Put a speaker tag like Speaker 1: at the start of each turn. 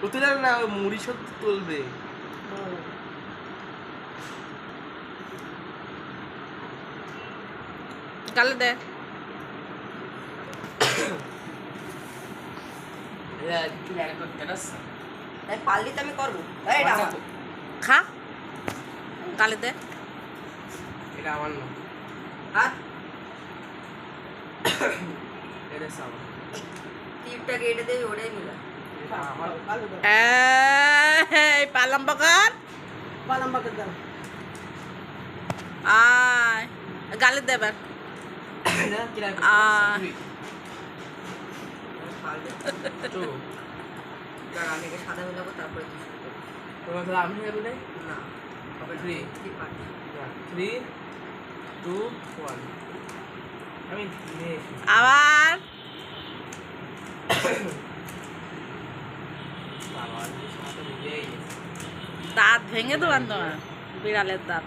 Speaker 1: ও তুলে না, মুড়ি সব তুলবে।
Speaker 2: গালে দে।
Speaker 3: পারলি তো আমি করবো।
Speaker 2: খা, গালে দে।
Speaker 1: এটা আমার না,
Speaker 3: হাত
Speaker 1: এটা সাবা।
Speaker 3: টিপটা কেটে দেবে, ওটাই মিলা।
Speaker 1: এটা আমার।
Speaker 2: এই পালাম বাগান আয়, গালে দে এবার।
Speaker 1: তো
Speaker 3: আমি একে সাদা মিলাবো, তারপরে তুই শুরু করবি।
Speaker 1: তোমার তাহলে আমি যাবো না।
Speaker 3: না, হবে না।
Speaker 1: Three.
Speaker 3: তুই পারবি।
Speaker 1: 3 2 1 আমি নিয়ে এসি।
Speaker 2: আবার
Speaker 1: বাবা এই সাথে মিলেই গেছে।
Speaker 2: দাঁত ভেঙে দেবেন তোমার, বিড়ালের দাঁত।